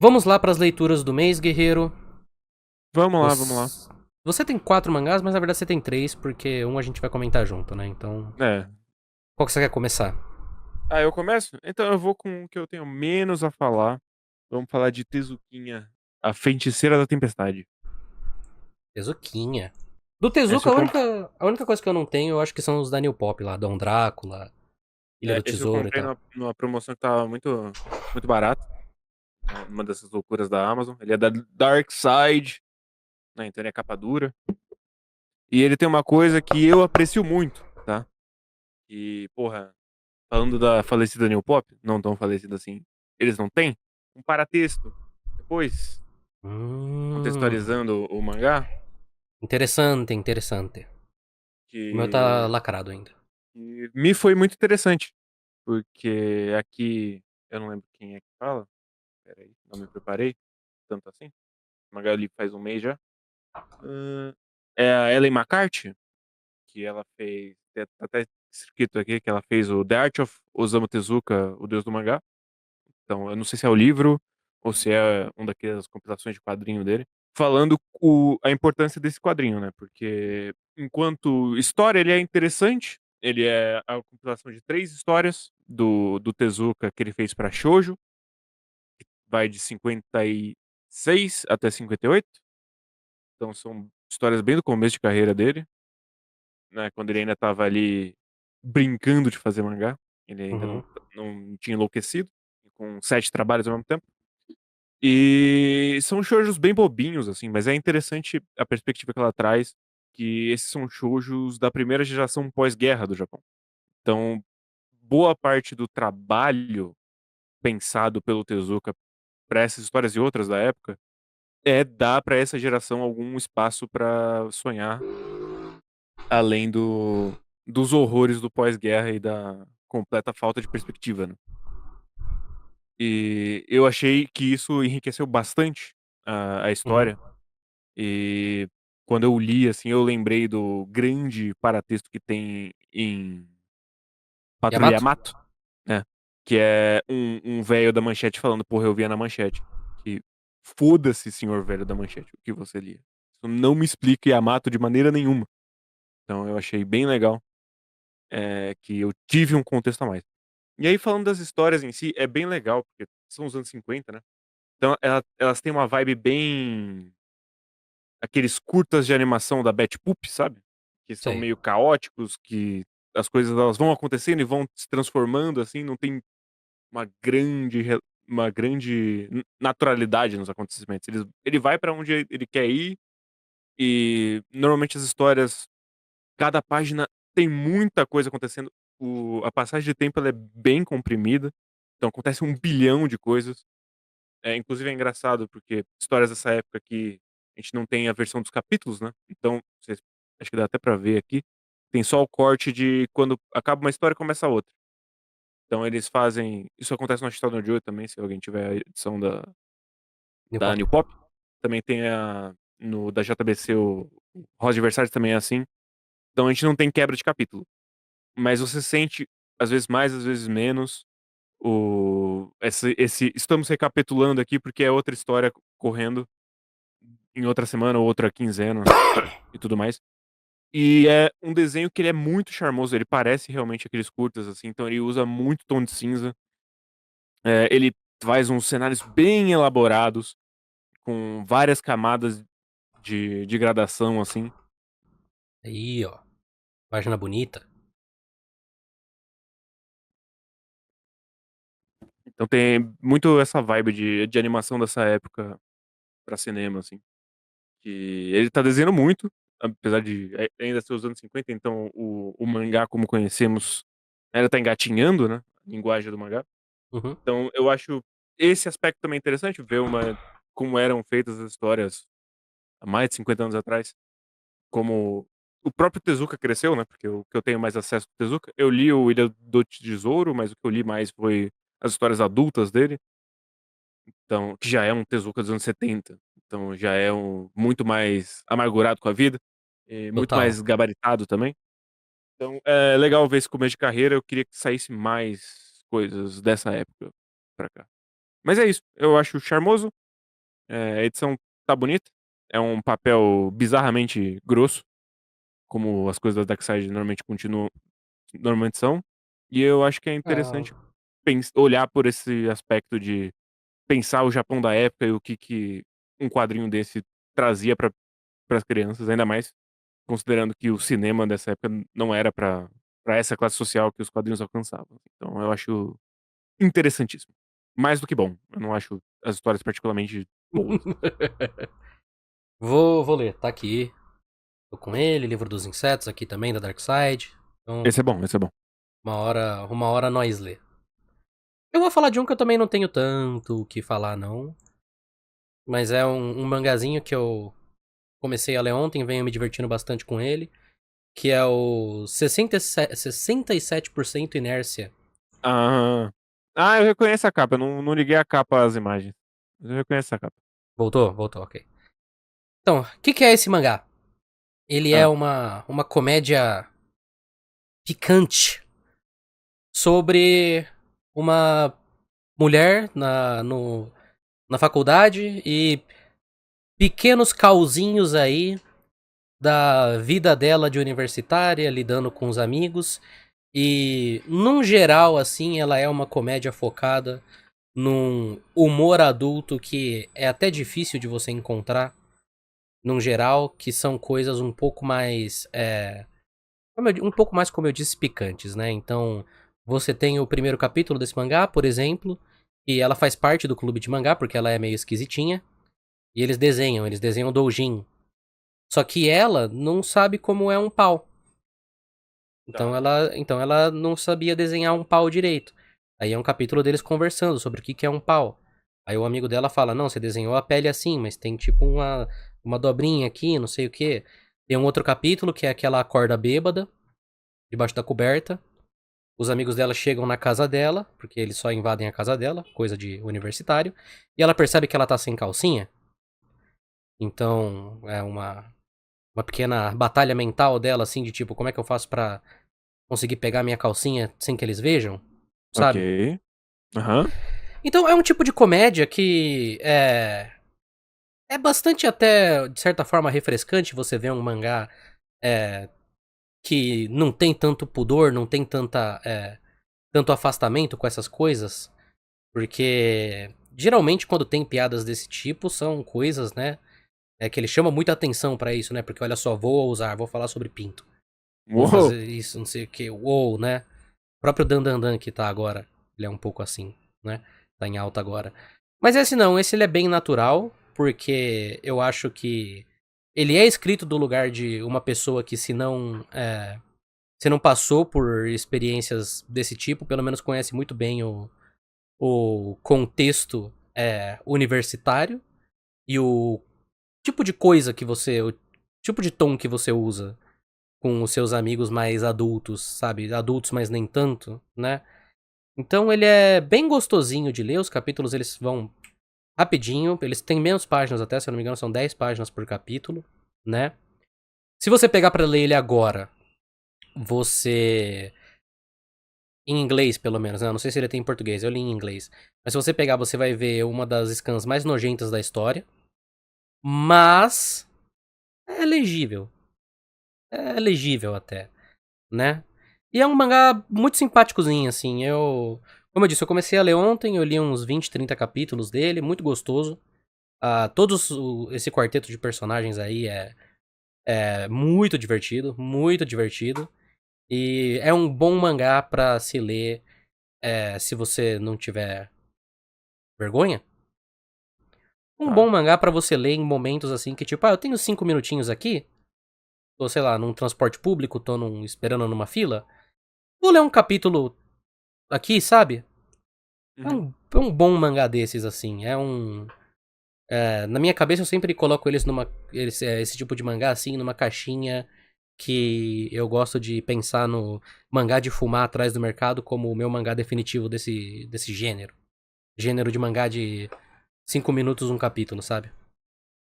Vamos lá para as leituras do mês, guerreiro. Vamos lá, vamos lá. Você... você tem 4 mangás, mas na verdade você tem 3, porque um a gente vai comentar junto, né? Então, É. qual que você quer começar? Ah, eu começo? Então eu vou com o que eu tenho menos a falar. Vamos falar de Tezuquinha, a Feiticeira da Tempestade. Tezuquinha. Do Esse Tezuka, eu, a com... única coisa que eu não tenho, eu acho que são os da New Pop lá, Dom Drácula, Ilha do esse eu Tesouro e comprei tal. numa promoção que tava muito barato. Uma dessas loucuras da Amazon. Ele é da Dark Side, né? Então ele é capa dura. E ele tem uma coisa que eu aprecio muito, tá? E, porra, falando da falecida New Pop, não tão falecida assim, eles não têm um paratexto. Depois, Hum, contextualizando o mangá, interessante, interessante. O meu tá que lacrado ainda. E me foi muito interessante, porque aqui eu não lembro quem é que fala. Espera aí, não me preparei tanto assim. Magali faz um mês já. Hã, é a Ellen McCarthy, que ela fez, tá até escrito aqui que ela fez o The Art of Osamu Tezuka, o Deus do Mangá. Então, eu não sei se é o livro ou se é uma daquelas compilações de quadrinho dele, falando a importância desse quadrinho, né? Porque enquanto história ele é interessante, ele é a compilação de 3 histórias do Tezuka que ele fez para Shoujo, vai de 56 até 58, então são histórias bem do começo de carreira dele, né? Quando ele ainda estava ali brincando de fazer mangá, ele ainda Uhum, não tinha enlouquecido, com 7 trabalhos ao mesmo tempo. E são shoujos bem bobinhos, assim, mas é interessante a perspectiva que ela traz, que esses são shoujos da primeira geração pós-guerra do Japão. Então, boa parte do trabalho pensado pelo Tezuka para essas histórias e outras da época é dar para essa geração algum espaço para sonhar, além dos horrores do pós-guerra e da completa falta de perspectiva, né? E eu achei que isso enriqueceu bastante a uhum. história. E quando eu li, assim, eu lembrei do grande paratexto que tem em Patrulha Yamato? Yamato, né? Que é um velho da Manchete falando, porra, eu via na Manchete. Que foda-se, senhor velho da Manchete, o que você lia. Isso não me explica Yamato de maneira nenhuma. Então eu achei bem legal, que eu tive um contexto a mais. E aí, falando das histórias em si, é bem legal, porque são os anos 50, né? Então elas têm uma vibe bem aqueles curtas de animação da Betty Boop, sabe? Que são Sei. meio caóticos, que as coisas elas vão acontecendo e vão se transformando, assim, não tem uma grande naturalidade nos acontecimentos. Ele vai pra onde ele quer ir e normalmente as histórias, cada página tem muita coisa acontecendo. A passagem de tempo ela é bem comprimida, então acontece 1 bilhão de coisas. Inclusive é engraçado, porque histórias dessa época que a gente não tem a versão dos capítulos, né, então vocês acho que dá até pra ver aqui, tem só o corte de quando acaba uma história e começa outra. Então eles fazem isso acontece no Ashton no Joe também, se alguém tiver a edição New da Pop. New Pop. Também tem no da JBC o Rosa de Versalhes também é assim. Então a gente não tem quebra de capítulo, mas você sente, às vezes mais, às vezes menos, esse estamos recapitulando aqui, porque é outra história correndo em outra semana ou outra quinzena e tudo mais. E é um desenho que ele é muito charmoso, ele parece realmente aqueles curtas, assim, então ele usa muito tom de cinza. Ele faz uns cenários bem elaborados, com várias camadas de gradação, assim. Aí, ó. Página bonita. Então tem muito essa vibe de animação dessa época pra cinema, assim. Que ele tá desenhando muito, apesar de ainda ser os anos 50, então o mangá como conhecemos ainda tá engatinhando, né, a linguagem do mangá. Uhum. Então eu acho esse aspecto também interessante, ver como eram feitas as histórias há mais de 50 anos atrás, como o próprio Tezuka cresceu, né, porque o que eu tenho mais acesso do Tezuka, eu li o Ilha do Tesouro, mas o que eu li mais foi as histórias adultas dele, então que já é um Tezuka dos anos 70, então já é muito mais amargurado com a vida, e muito Total. mais gabaritado também. Então é legal ver esse começo de carreira, eu queria que saísse mais coisas dessa época pra cá. Mas é isso, eu acho charmoso, a edição tá bonita, é um papel bizarramente grosso, como as coisas da Darkseid normalmente são, e eu acho que é Ah, interessante olhar por esse aspecto de pensar o Japão da época e o que um quadrinho desse trazia para as crianças, ainda mais considerando que o cinema dessa época não era para essa classe social que os quadrinhos alcançavam. Então eu acho interessantíssimo. Mais do que bom. Eu não acho as histórias particularmente boas. vou ler, tá aqui. Tô com ele, Livro dos Insetos aqui também, da Darkseid. Então, Esse é bom, esse é bom. uma hora nós lê. Eu vou falar de um que eu também não tenho tanto o que falar, não. Mas é um mangazinho que eu comecei a ler ontem, venho me divertindo bastante com ele. Que é o 67% Inércia. Ah, eu reconheço a capa. Eu não liguei a capa às imagens. Mas eu reconheço a capa. Voltou? Voltou, ok. Então, o que é esse mangá? Ele é Ah, uma comédia picante sobre uma mulher na faculdade e pequenos causinhos aí da vida dela de universitária, lidando com os amigos. E, num geral, assim, ela é uma comédia focada num humor adulto que é até difícil de você encontrar, num geral, que são coisas um pouco mais. Um pouco mais, como eu disse, picantes, né? Então, você tem o primeiro capítulo desse mangá, por exemplo, e ela faz parte do clube de mangá, porque ela é meio esquisitinha, e eles desenham doujin. Só que ela não sabe como é um pau. Então tá. ela não sabia desenhar um pau direito. Aí é um capítulo deles conversando sobre o que é um pau. Aí o amigo dela fala: Não, você desenhou a pele assim, mas tem tipo uma dobrinha aqui, não sei o que. Tem um outro capítulo que é aquela corda bêbada, debaixo da coberta. Os amigos dela chegam na casa dela, porque eles só invadem a casa dela, coisa de universitário. E ela percebe que ela tá sem calcinha. Então é uma pequena batalha mental dela, assim, de tipo: Como é que eu faço pra conseguir pegar minha calcinha sem que eles vejam? Ok. Sabe? Aham. Então é um tipo de comédia que é bastante até, de certa forma, refrescante você ver um mangá é, que não tem tanto pudor, não tem tanto afastamento com essas coisas, porque geralmente quando tem piadas desse tipo são coisas, né, que ele chama muita atenção pra isso, né, porque olha só, vou falar sobre pinto, vou Uou. fazer isso, não sei o que, uou, né, o próprio Dandandan que tá agora, ele é um pouco assim, né, tá em alta agora. Mas esse não, esse ele é bem natural, porque eu acho que ele é escrito do lugar de uma pessoa que se não passou por experiências desse tipo, pelo menos conhece muito bem o contexto universitário e o tipo de coisa que você, o tipo de tom que você usa com os seus amigos mais adultos, sabe? Adultos, mas nem tanto, né? Então ele é bem gostosinho de ler, os capítulos eles vão rapidinho, eles têm menos páginas até, se eu não me engano, são 10 páginas por capítulo, né? Se você pegar pra ler ele agora, você em inglês, pelo menos, né? Eu não sei se ele tem em português, eu li em inglês. Mas se você pegar, você vai ver uma das scans mais nojentas da história. Mas é legível. É legível até, né? E é um mangá muito simpáticozinho, assim. Como eu disse, eu comecei a ler ontem, eu li uns 20, 30 capítulos dele, muito gostoso. Esse quarteto de personagens aí é muito divertido, muito divertido. E é um bom mangá pra se ler se você não tiver vergonha. Um bom Tá. mangá pra você ler em momentos assim que, tipo, eu tenho 5 minutinhos aqui, tô, sei lá, num transporte público, tô esperando numa fila, vou ler um capítulo aqui, sabe? Uhum. É um bom mangá desses, assim. Na minha cabeça eu sempre coloco esse tipo de mangá, assim, numa caixinha que eu gosto de pensar no mangá de fumar atrás do mercado como o meu mangá definitivo desse gênero. Gênero de mangá de 5 minutos um capítulo, sabe?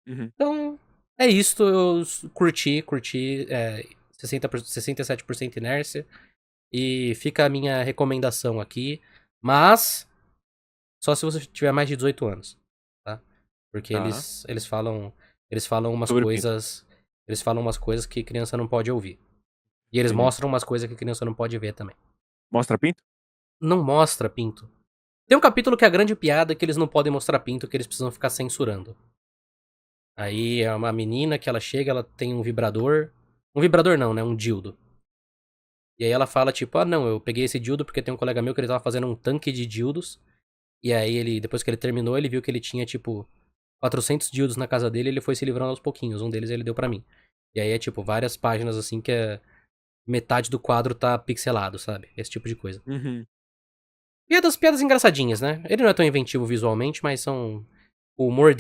Uhum. Então, é isto. Eu curti 67% inércia. E fica a minha recomendação aqui. Mas, Só se você tiver mais de 18 anos, tá? Porque Tá. eles falam umas Sobre pinto. coisas. Eles falam umas coisas que criança não pode ouvir. E eles Entendi. mostram umas coisas que criança não pode ver também. Mostra pinto? Não mostra pinto. Tem um capítulo que é a grande piada é que eles não podem mostrar pinto, que eles precisam ficar censurando. Aí é uma menina que ela chega, ela tem um vibrador. Um vibrador não, né? Um dildo. E aí ela fala, tipo, ah não, eu peguei esse dildo porque tem um colega meu que ele tava fazendo um tanque de dildos. E aí ele, depois que ele terminou, ele viu que ele tinha, tipo, 400 dildos na casa dele e ele foi se livrando aos pouquinhos. Um deles ele deu pra mim. E aí é, tipo, várias páginas assim que é... Metade do quadro tá pixelado, sabe? Esse tipo de coisa. Uhum. Piadas engraçadinhas, né? Ele não é tão inventivo visualmente, mas são... O humor